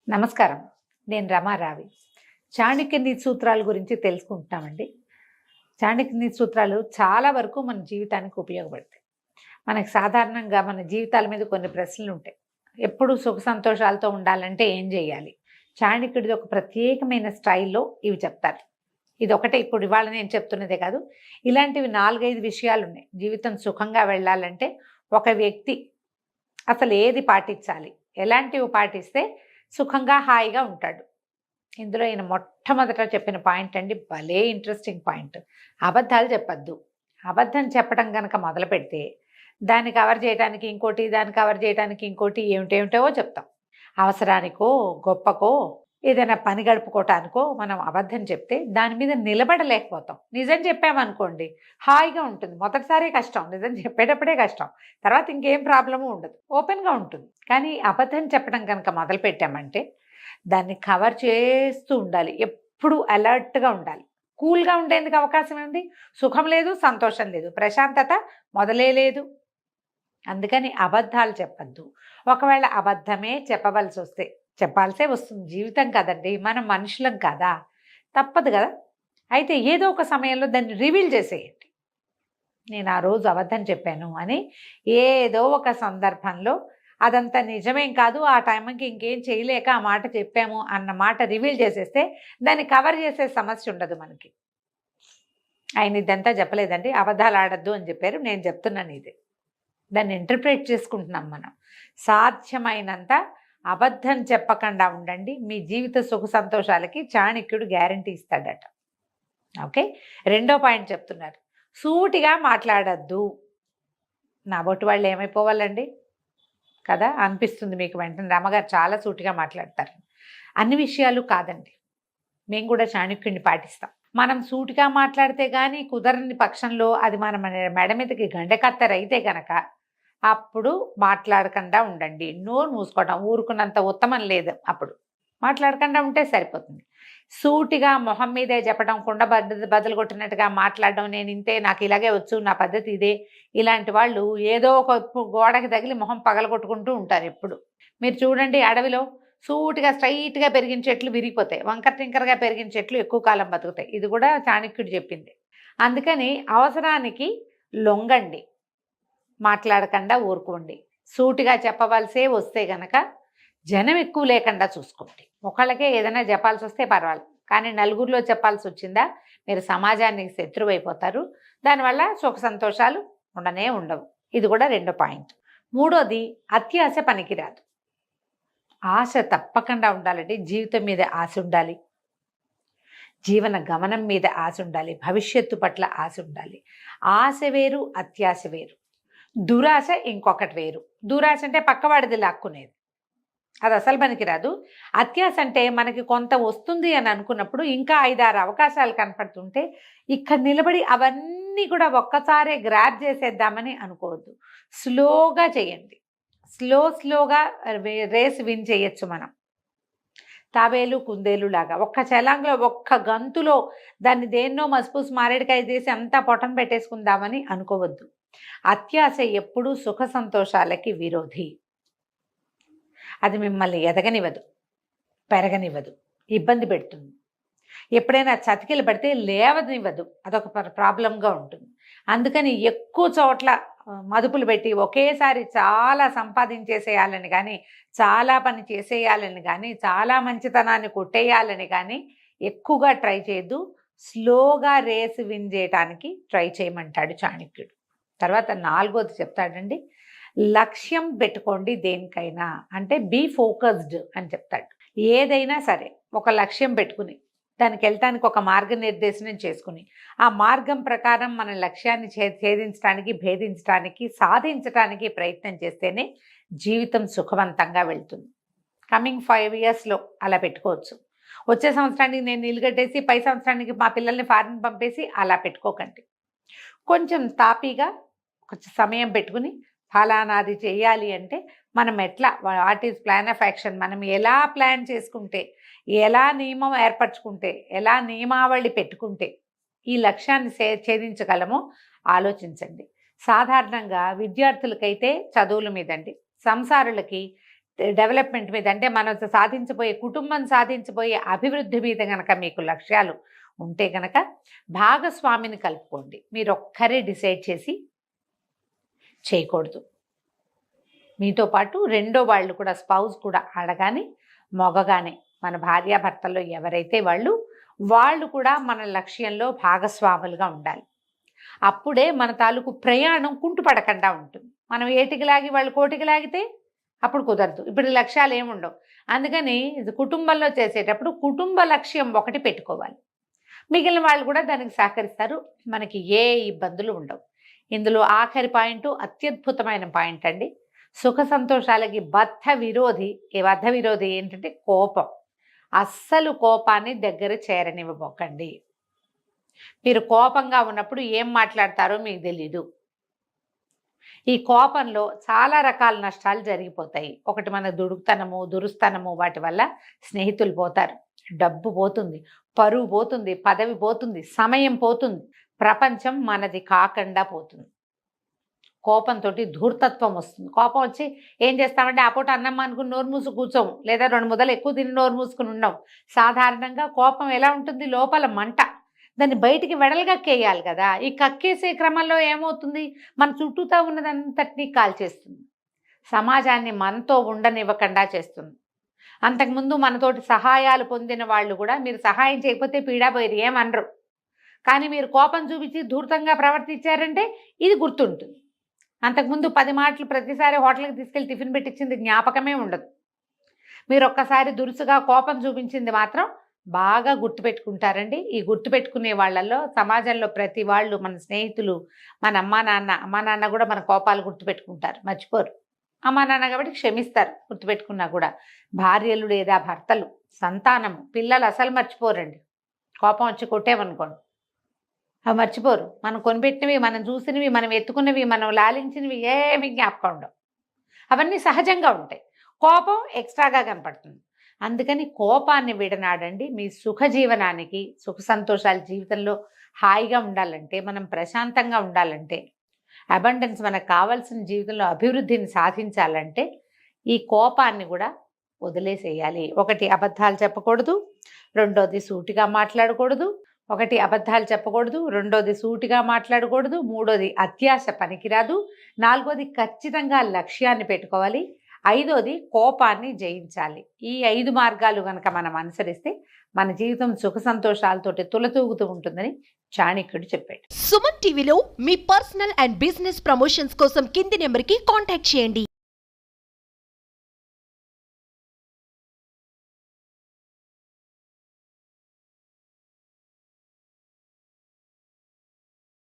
నమస్కారం. నేను రమారావి. చాణక్య నీతి సూత్రాల గురించి తెలుసుకుంటున్నామండి. చాణక్య నీతి సూత్రాలు చాలా వరకు మన జీవితానికి ఉపయోగపడతాయి. మనకు సాధారణంగా మన జీవితాల మీద కొన్ని ప్రశ్నలుంటాయి. ఎప్పుడూ సుఖ సంతోషాలతో ఉండాలంటే ఏం చేయాలి? చాణక్యుడిది ఒక ప్రత్యేకమైన స్టైల్‌లో ఇవి చెప్తారు. ఇదొకటే ఇప్పుడు ఇవాళ నేను చెప్తున్నదే కాదు. ఇలాంటివి 4, 5 విషయాలున్నాయి. జీవితం సుఖంగా వెళ్ళాలంటే ఒక వ్యక్తి అసలు ఏది పాటించాలి? ఎలాంటివి పాటిస్తే సుఖంగా, హాయిగా ఉంటాడు? ఇందులో ఈయన మొట్టమొదట చెప్పిన పాయింట్ అండి, భలే ఇంట్రెస్టింగ్ పాయింట్. అబద్ధాలు చెప్పొద్దు. అబద్ధం చెప్పడం గనక మొదలుపెడితే దాన్ని కవర్ చేయడానికి ఇంకోటి, దాన్ని కవర్ చేయడానికి ఇంకోటి ఏమిటేమిటో చెప్తాం. అవసరానికో, గొప్పకో, ఏదైనా పని గడుపుకోవటానికో మనం అబద్ధం చెప్తే దాని మీద నిలబడలేకపోతాం. నిజం చెప్పామనుకోండి హాయిగా ఉంటుంది. మొదటిసారి కష్టం, నిజం చెప్పేటప్పుడే కష్టం. తర్వాత ఇంకేం ప్రాబ్లము ఉండదు, ఓపెన్గా ఉంటుంది. కానీ అబద్ధం చెప్పడం కనుక మొదలుపెట్టామంటే దాన్ని కవర్ చేస్తూ ఉండాలి. ఎప్పుడు అలర్ట్గా ఉండాలి. కూల్గా ఉండేందుకు అవకాశం ఉంది. సుఖం లేదు, సంతోషం లేదు, ప్రశాంతత మొదలే లేదు. అందుకని అబద్ధాలు చెప్పద్దు. ఒకవేళ అబద్ధమే చెప్పవలసి వస్తే చెప్పాల్సే వస్తుంది. జీవితం కదండి, మనం మనుషులం కదా, తప్పదు కదా. అయితే ఏదో ఒక సమయంలో దాన్ని రివీల్ చేసేయండి. నేను ఆ రోజు అబద్ధం చెప్పాను అని ఏదో ఒక సందర్భంలో అదంతా నిజమేం కాదు, ఆ టైంకి ఇంకేం చేయలేక ఆ మాట చెప్పాము అన్న మాట రివీల్ చేసేస్తే దాన్ని కవర్ చేసే సమస్య ఉండదు మనకి. ఆయన ఇదంతా చెప్పలేదండి, అబద్ధాలు ఆడద్దు అని చెప్పారు, నేను చెప్తున్నాను ఇది. దాన్ని ఇంటర్ప్రిట్ చేసుకుంటున్నాం మనం. సాధ్యమైనంత అబద్ధం చెప్పకుండా ఉండండి. మీ జీవిత సుఖ సంతోషాలకి చాణక్యుడు గ్యారంటీ ఇస్తాడట. ఓకే. రెండో పాయింట్ చెప్తున్నారు, సూటిగా మాట్లాడద్దు. నా బొట్టు వాళ్ళు ఏమైపోవాలండి కదా అనిపిస్తుంది మీకు వెంటనే. రమ్మగారు చాలా సూటిగా మాట్లాడతారు. అన్ని విషయాలు కాదండి, మేము కూడా చాణక్యుడిని పాటిస్తాం. మనం సూటిగా మాట్లాడితే కానీ కుదరని పక్షంలో అది మన మెడ మీదకి గండకత్తరైతే గనక అప్పుడు మాట్లాడకుండా ఉండండి. నోరు మూసుకోవడం ఊరుకున్నంత ఉత్తమం లేదు. అప్పుడు మాట్లాడకుండా ఉంటే సరిపోతుంది. సూటిగా మొహం మీదే చెప్పడం, కుండ బద్దలు కొట్టినట్టుగా మాట్లాడడం, నేను ఇంతే, నాకు ఇలాగే వచ్చు, నా పద్ధతి ఇదే, ఇలాంటి వాళ్ళు ఏదో ఒక గోడకి తగిలి మొహం పగలగొట్టుకుంటూ ఉంటారు ఎప్పుడు. మీరు చూడండి, అడవిలో సూటిగా స్ట్రైట్గా పెరిగిన చెట్లు విరిగిపోతాయి, వంకర టింకరగా పెరిగిన చెట్లు ఎక్కువ కాలం బతుకుతాయి. ఇది కూడా చాణక్యుడు చెప్పింది. అందుకని అవసరానికి లొంగండి, మాట్లాడకుండా ఊరుకోండి. సూటిగా చెప్పవలసే వస్తే గనక జనం ఎక్కువ లేకుండా చూసుకోండి. ఒకళ్ళకే ఏదైనా చెప్పాల్సి వస్తే పర్వాలేదు, కానీ నలుగురిలో చెప్పాల్సి వచ్చిందా మీరు సమాజానికి శత్రువు అయిపోతారు. దానివల్ల సుఖ సంతోషాలు ఉండనే ఉండవు. ఇది కూడా రెండో పాయింట్. మూడోది, అత్యాశ పనికిరాదు. ఆశ తప్పకుండా ఉండాలండి. జీవితం మీద ఆశ ఉండాలి, జీవన గమనం మీద ఆశ ఉండాలి, భవిష్యత్తు పట్ల ఆశ ఉండాలి. ఆశ వేరు, అత్యాశ వేరు. దురాశ ఇంకొకటి వేరు. దురాశ అంటే పక్కవాడిది లాక్కునేది, అది అసలు పనికిరాదు. అత్యాశ అంటే మనకి కొంత వస్తుంది అని అనుకున్నప్పుడు ఇంకా 5-6 అవకాశాలు కనపడుతుంటే ఇక్కడ నిలబడి అవన్నీ కూడా ఒక్కసారే గ్రాబ్ చేసేద్దామని అనుకోవద్దు. స్లోగా చేయండి. స్లోగా రేస్ విన్ చేయొచ్చు మనం. తాబేలు కుందేలు లాగా ఒక్క చలాంగ్లో, ఒక్క గంతులో దాన్ని దేన్నో మసిపూసి మారేడుకాయ చేసి అంతా పొట్టన పెట్టేసుకుందామని అనుకోవద్దు. అత్యాశ ఎప్పుడూ సుఖ సంతోషాలకి విరోధి. అది మిమ్మల్ని ఎదగనివ్వదు, పెరగనివ్వదు, ఇబ్బంది పెడుతుంది. ఎప్పుడైనా చతికిలు పడితే లేవనివ్వదు, అదొక ప్రాబ్లంగా ఉంటుంది. అందుకని ఎక్కువ చోట్ల మదుపులు పెట్టి ఒకేసారి చాలా సంపాదించేసేయాలని కానీ, చాలా పని చేసేయాలని కానీ, చాలా మంచితనాన్ని కొట్టేయాలని కానీ ఎక్కువగా ట్రై చేయొద్దు. స్లోగా రేసు విన్ చేయటానికి ట్రై చేయమంటాడు చాణక్యుడు. తర్వాత 4వది చెప్తాడండి, లక్ష్యం పెట్టుకోండి దేనికైనా. అంటే బీ ఫోకస్డ్ అని చెప్తాడు. ఏదైనా సరే ఒక లక్ష్యం పెట్టుకుని దానికి వెళ్ళటానికి ఒక మార్గనిర్దేశనం చేసుకుని ఆ మార్గం ప్రకారం మన లక్ష్యాన్ని ఛేదించడానికి, భేదించడానికి, సాధించడానికి ప్రయత్నం చేస్తేనే జీవితం సుఖవంతంగా వెళ్తుంది. కమింగ్ 5 yearsలో అలా పెట్టుకోవచ్చు. వచ్చే సంవత్సరానికి నేను నీళ్ళు కట్టేసి పై సంవత్సరానికి మా పిల్లల్ని ఫారిన్ పంపేసి అలా పెట్టుకోకండి. కొంచెం తాపీగా కొంచెం సమయం పెట్టుకుని ఫలానాది చేయాలి అంటే మనం ఎట్లా, what is plan of action, మనం ఎలా ప్లాన్ చేసుకుంటే, ఎలా నియమం ఏర్పరచుకుంటే, ఎలా నియమావళి పెట్టుకుంటే ఈ లక్ష్యాన్ని ఛేదించగలమో ఆలోచించండి. సాధారణంగా విద్యార్థులకైతే చదువుల మీదండి, సంసారులకి డెవలప్మెంట్ మీద, అంటే మనం సాధించబోయే కుటుంబం సాధించబోయే అభివృద్ధి మీద గనక మీకు లక్ష్యాలు ఉంటే గనక భాగస్వామిని కలుపుకోండి. మీరు ఒక్కరే డిసైడ్ చేసి చేయకూడదు. మీతో పాటు రెండో వాళ్ళు కూడా, స్పౌస్ కూడా, ఆడగానే మగగానే, మన భార్యాభర్తల్లో ఎవరైతే వాళ్ళు కూడా మన లక్ష్యంలో భాగస్వాములుగా ఉండాలి. అప్పుడే మన తాలూకు ప్రయాణం కుంటుపడకుండా ఉంటుంది. మనం ఏటికి లాగి వాళ్ళు కోటికి లాగితే అప్పుడు కుదరదు. ఇప్పుడు లక్ష్యాలు ఏముండవు. అందుకని కుటుంబంలో చేసేటప్పుడు కుటుంబ లక్ష్యం ఒకటి పెట్టుకోవాలి. మిగిలిన వాళ్ళు కూడా దానికి సహకరిస్తారు. మనకి ఏ ఇబ్బందులు ఉండవు. ఇందులో ఆఖరి పాయింట్ అత్యద్భుతమైన పాయింట్ అండి. సుఖ సంతోషాలకి బద్ధ విరోధి ఏంటంటే కోపం. అస్సలు కోపాన్ని దగ్గర చేరనివ్వబోకండి. మీరు కోపంగా ఉన్నప్పుడు ఏం మాట్లాడతారో మీకు తెలీదు. ఈ కోపంలో చాలా రకాల నష్టాలు జరిగిపోతాయి. ఒకటి మన దురుస్తనము వాటి వల్ల స్నేహితులు పోతారు, డబ్బు పోతుంది, పరువు పోతుంది, పదవి పోతుంది, సమయం పోతుంది, ప్రపంచం మనది కాకుండా పోతుంది. కోపంతో ధూర్తత్వం వస్తుంది. కోపం వచ్చి ఏం చేస్తామంటే ఆ పూట అన్నం అనుకుని నోరు మూసుకు కూర్చోము, లేదా 2 ముద్దలు ఎక్కువ తిని నోరు మూసుకుని ఉన్నాం. సాధారణంగా కోపం ఎలా ఉంటుంది? లోపల మంట, దాన్ని బయటికి వెడల్గక్కేయాలి కదా. ఈ కక్కేసే క్రమంలో ఏమవుతుంది? మన చుట్టూతా ఉన్నదంతటినీ కాల్చేస్తుంది. సమాజాన్ని మనతో ఉండనివ్వకుండా చేస్తుంది. అంతకుముందు మనతోటి సహాయాలు పొందిన వాళ్ళు కూడా మీరు సహాయం చేయకపోతే పీడాపోయారు, ఏమనరు. కానీ మీరు కోపం చూపించి ధూర్తంగా ప్రవర్తించారంటే ఇది గుర్తుంటుంది. అంతకుముందు 10 మాటలు ప్రతిసారి హోటల్కి తీసుకెళ్ళి టిఫిన్ పెట్టించింది జ్ఞాపకమే ఉండదు. మీరు ఒక్కసారి దురుసుగా కోపం చూపించింది మాత్రం బాగా గుర్తుపెట్టుకుంటారండి. ఈ గుర్తుపెట్టుకునే వాళ్ళల్లో సమాజంలో ప్రతి వాళ్ళు, మన స్నేహితులు, మన అమ్మా నాన్న కూడా మన కోపాలు గుర్తుపెట్టుకుంటారు, మర్చిపోరు. అమ్మా నాన్న కాబట్టి క్షమిస్తారు గుర్తుపెట్టుకున్నా కూడా. భార్యలు లేదా భర్తలు, సంతానము, పిల్లలు అసలు మర్చిపోరండి. కోపం వచ్చి కొట్టేమనుకోండి, అవి మర్చిపోరు. మనం కొనిపెట్టినవి, మనం చూసినవి, మనం ఎత్తుకున్నవి, మనం లాలించినవి ఏమి జ్ఞాపకం ఉండవు. అవన్నీ సహజంగా ఉంటాయి. కోపం ఎక్స్ట్రాగా కనపడుతుంది. అందుకని కోపాన్ని విడనాడండి. మీ సుఖ జీవనానికి, సుఖ సంతోషాల జీవితంలో హాయిగా ఉండాలంటే, మనం ప్రశాంతంగా ఉండాలంటే, అబండెన్స్ మనకు కావాల్సిన జీవితంలో అభివృద్ధిని సాధించాలంటే ఈ కోపాన్ని కూడా వదిలేసేయాలి. ఒకటి, అబద్ధాలు చెప్పకూడదు. రెండోది, సూటిగా మాట్లాడకూడదు. రెండోది, సూటిగా మాట్లాడకూడదు. మూడోది, అత్యాశ పనికిరాదు. నాలుగోది, ఖచ్చితంగా లక్ష్యాన్ని పెట్టుకోవాలి. ఐదోది, కోపాన్ని జయించాలి. ఈ 5 మార్గాలు గనక మనం అనుసరిస్తే మన జీవితం సుఖ సంతోషాలతోటి తులతూగుతూ ఉంటుందని చాణక్యుడు చెప్పాడు. సుమన్ టీవీలో మీ పర్సనల్ అండ్ బిజినెస్ ప్రమోషన్స్ కోసం కింది నెంబర్కి కాంటాక్ట్ చేయండి.